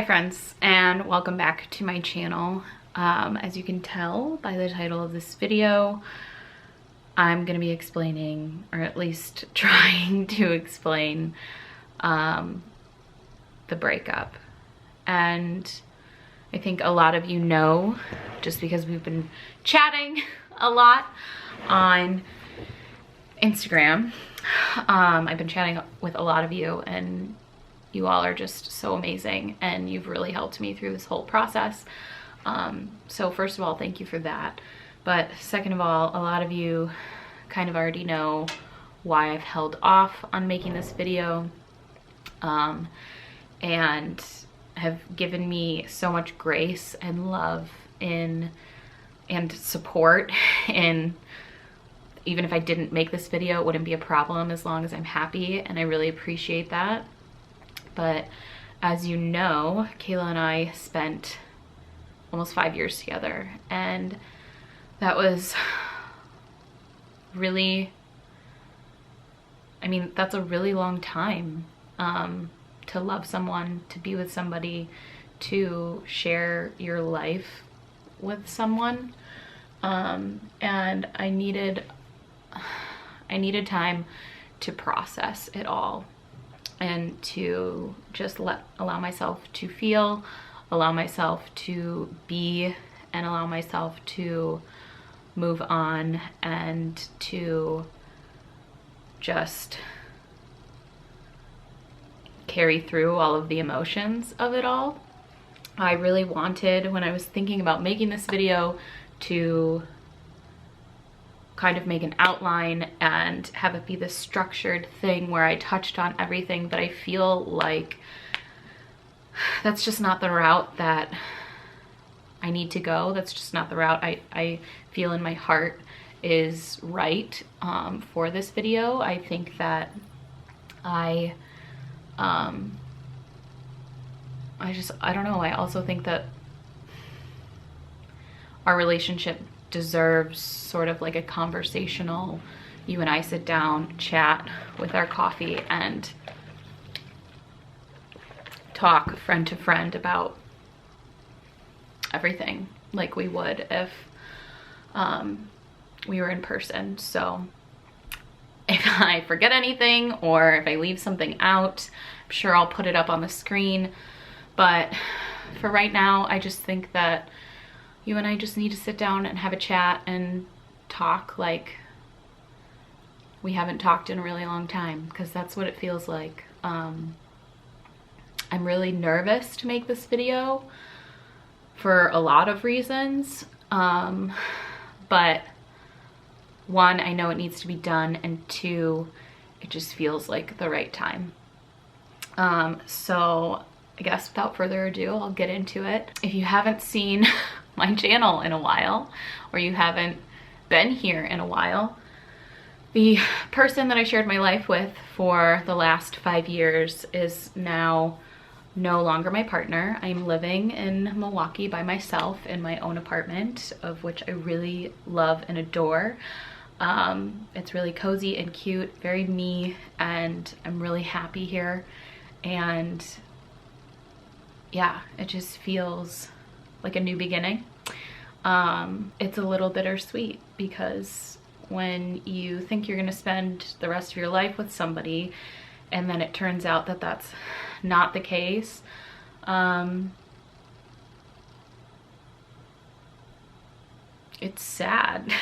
Hi friends, and welcome back to my channel. As you can tell by the title of this video, I'm gonna be explaining, or at least trying to explain, the breakup. And I think a lot of you know, just because we've been chatting a lot on Instagram. I've been chatting with a lot of you, and you all are just so amazing, and you've really helped me through this whole process. So first of all, thank you for that. But second of all, a lot of you kind of already know why I've held off on making this video, and have given me so much grace and love and support in, even if I didn't make this video, it wouldn't be a problem as long as I'm happy, and I really appreciate that. But as you know, Kayla and I spent almost 5 years together, and that was really, I mean, that's a really long time to love someone, to be with somebody, to share your life with someone. And I needed time to process it all, and to just allow myself to feel, allow myself to be, and allow myself to move on, and to just carry through all of the emotions of it all. I really wanted, when I was thinking about making this video, to kind of make an outline and have it be this structured thing where I touched on everything, but I feel like that's just not the route that I need to go. That's just not the route I feel in my heart is right for this video. I think that I don't know, I also think that our relationship deserves sort of like a conversational, you and I sit down, chat with our coffee, and talk friend to friend about everything like we would if we were in person. So if I forget anything, or if I leave something out, I'm sure I'll put it up on the screen. But for right now, I just think that you and I just need to sit down and have a chat and talk like we haven't talked in a really long time, because that's what it feels like. I'm really nervous to make this video for a lot of reasons. But one, I know it needs to be done, and two, it just feels like the right time. So I guess without further ado, I'll get into it. If you haven't seen my channel in a while, or you haven't been here in a while, the person that I shared my life with for the last 5 years is now no longer my partner. I'm living in Milwaukee by myself in my own apartment, of which I really love and adore. It's really cozy and cute, very me, and I'm really happy here. And yeah, it just feels like a new beginning. It's a little bittersweet, because when you think you're gonna spend the rest of your life with somebody, and then it turns out that that's not the case, it's sad.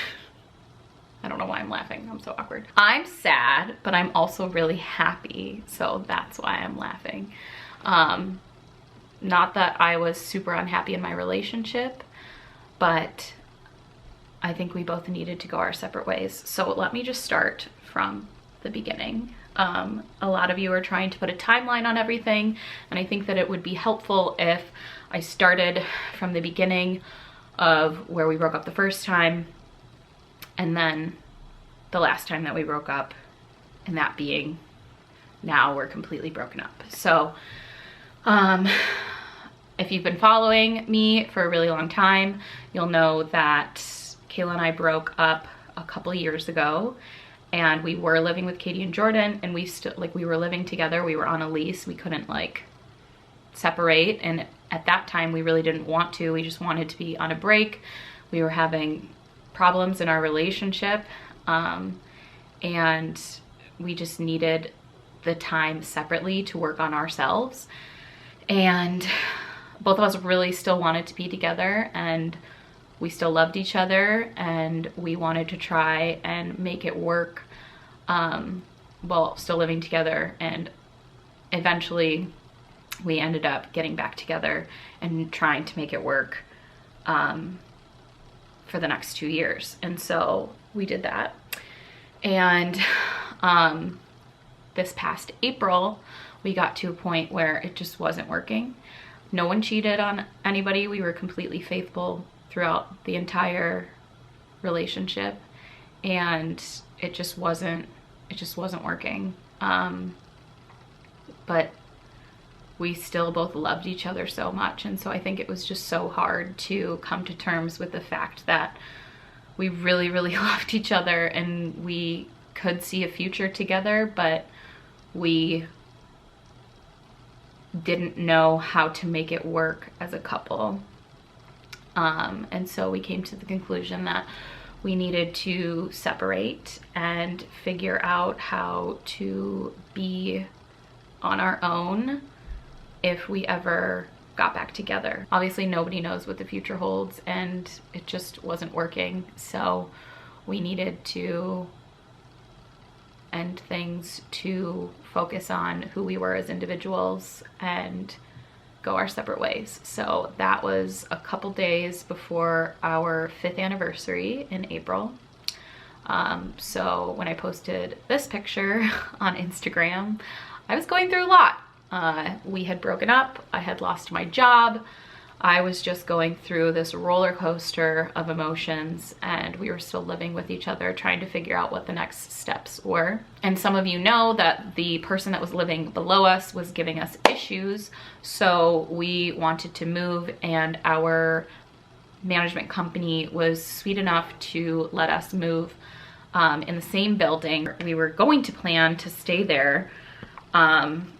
I don't know why I'm laughing, I'm so awkward. I'm sad, but I'm also really happy, so that's why I'm laughing. Not that I was super unhappy in my relationship, but I think we both needed to go our separate ways. So let me just start from the beginning. A lot of you are trying to put a timeline on everything, and I think that it would be helpful if I started from the beginning of where we broke up the first time, and then the last time that we broke up, and that being now we're completely broken up. So if you've been following me for a really long time, you'll know that Kayla and I broke up a couple years ago, and we were living with Katie and Jordan, and we were living together. We were on a lease. We couldn't like separate, and at that time we really didn't want to. We just wanted to be on a break. We were having problems in our relationship, and we just needed the time separately to work on ourselves. And both of us really still wanted to be together, and we still loved each other, and we wanted to try and make it work while still living together. And eventually we ended up getting back together and trying to make it work for the next 2 years. And so we did that. And this past April, we got to a point where it just wasn't working. No one cheated on anybody. We were completely faithful throughout the entire relationship, and it just wasn't working. But we still both loved each other so much, and so I think it was just so hard to come to terms with the fact that we really, really loved each other and we could see a future together, but we didn't know how to make it work as a couple. And so we came to the conclusion that we needed to separate and figure out how to be on our own if we ever got back together. Obviously, nobody knows what the future holds, and it just wasn't working. So we needed to end things to focus on who we were as individuals and go our separate ways. So that was a couple days before our 5th anniversary in April. So when I posted this picture on Instagram, I was going through a lot. We had broken up, I had lost my job, I was just going through this roller coaster of emotions, and we were still living with each other, trying to figure out what the next steps were. And some of you know that the person that was living below us was giving us issues, so we wanted to move, and our management company was sweet enough to let us move in the same building. We were going to plan to stay there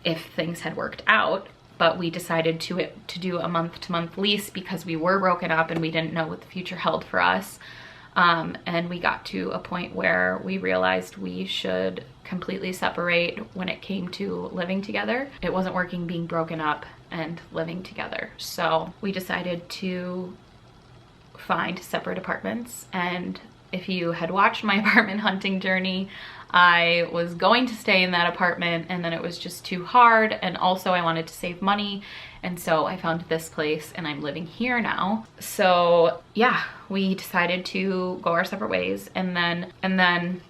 if things had worked out, but we decided to do a month-to-month lease because we were broken up and we didn't know what the future held for us. And we got to a point where we realized we should completely separate when it came to living together. It wasn't working being broken up and living together. So we decided to find separate apartments. And if you had watched my apartment hunting journey, I was going to stay in that apartment, and then it was just too hard, and also I wanted to save money, and so I found this place and I'm living here now. So yeah, we decided to go our separate ways, and then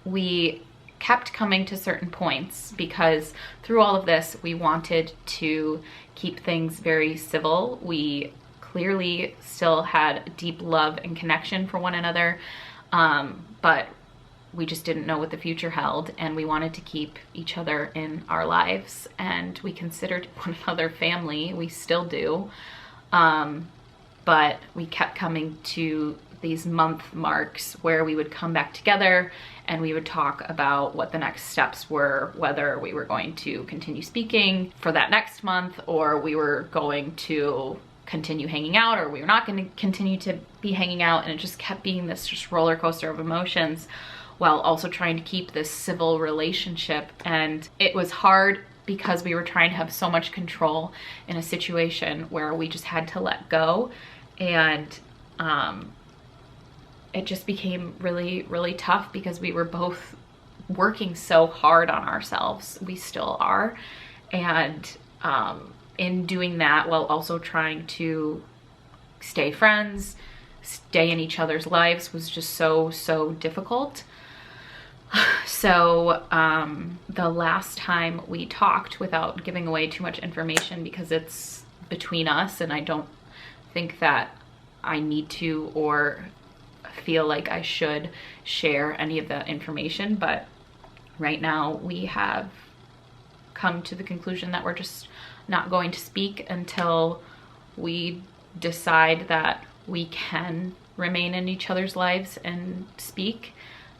we kept coming to certain points because through all of this we wanted to keep things very civil. We clearly still had deep love and connection for one another, but we just didn't know what the future held, and we wanted to keep each other in our lives, and we considered one another family. We still do, but we kept coming to these month marks where we would come back together and we would talk about what the next steps were, whether we were going to continue speaking for that next month, or we were going to continue hanging out, or we were not going to continue to be hanging out. And it just kept being this just roller coaster of emotions, while also trying to keep this civil relationship. And it was hard because we were trying to have so much control in a situation where we just had to let go. And it just became really, really tough because we were both working so hard on ourselves. We still are. And in doing that, while also trying to stay friends, stay in each other's lives, was just so difficult. So the last time we talked, without giving away too much information because it's between us and I don't think that I need to or feel like I should share any of that information, but right now we have come to the conclusion that we're just not going to speak until we decide that we can remain in each other's lives and speak.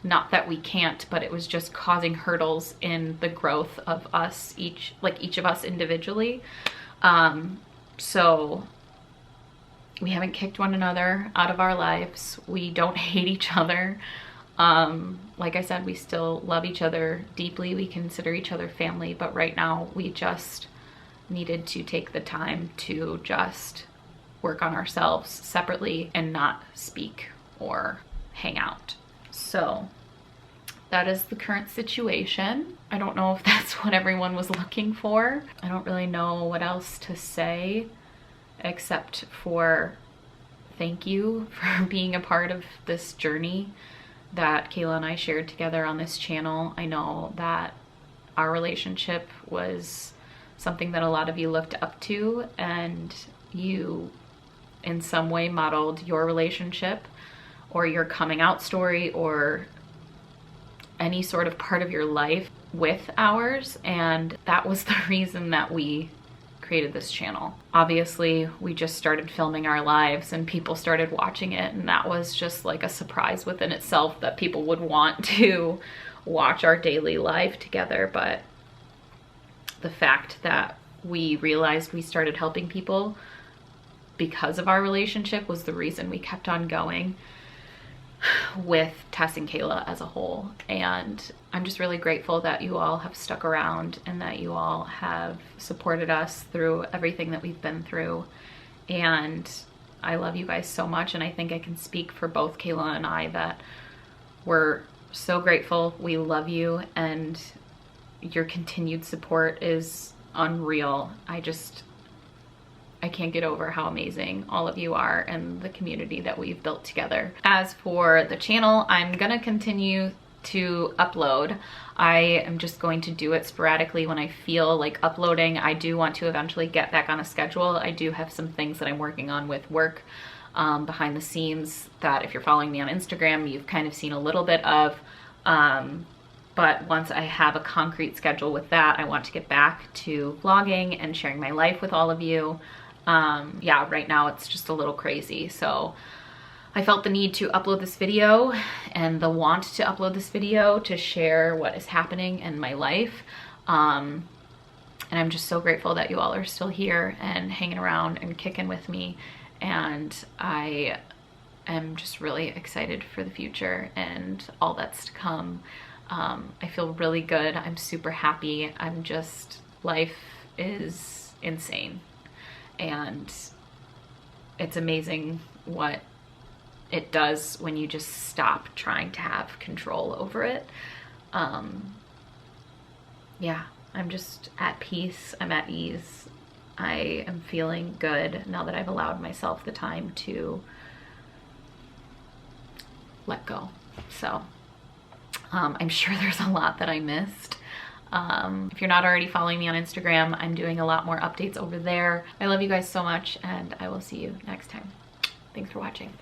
Not that we can't, but it was just causing hurdles in the growth of us, each of us individually. So we haven't kicked one another out of our lives. We don't hate each other. Like I said, we still love each other deeply. We consider each other family, but right now we just needed to take the time to just work on ourselves separately and not speak or hang out. So that is the current situation. I don't know if that's what everyone was looking for. I don't really know what else to say except for thank you for being a part of this journey that Kayla and I shared together on this channel. I know that our relationship was something that a lot of you looked up to, and you in some way modeled your relationship or your coming out story or any sort of part of your life with ours, and that was the reason that we created this channel. Obviously, we just started filming our lives and people started watching it, and that was just like a surprise within itself that people would want to watch our daily life together. But the fact that we realized we started helping people because of our relationship was the reason we kept on going with Tess and Kayla as a whole. And I'm just really grateful that you all have stuck around and that you all have supported us through everything that we've been through. And I love you guys so much, and I think I can speak for both Kayla and I that we're so grateful. We love you, and your continued support is unreal. I can't get over how amazing all of you are and the community that we've built together. As for the channel, I'm gonna continue to upload. I am just going to do it sporadically when I feel like uploading. I do want to eventually get back on a schedule. I do have some things that I'm working on with work behind the scenes that if you're following me on Instagram, you've kind of seen a little bit of. But once I have a concrete schedule with that, I want to get back to vlogging and sharing my life with all of you. Yeah, right now it's just a little crazy. So I felt the need to upload this video and the want to upload this video to share what is happening in my life. And I'm just so grateful that you all are still here and hanging around and kicking with me. And I am just really excited for the future and all that's to come. I feel really good. I'm super happy. Life is insane. And it's amazing what it does when you just stop trying to have control over it. Yeah, I'm just at peace. I'm at ease. I am feeling good now that I've allowed myself the time to let go. So I'm sure there's a lot that I missed. If you're not already following me on Instagram, I'm doing a lot more updates over there. I love you guys so much, and I will see you next time. Thanks for watching.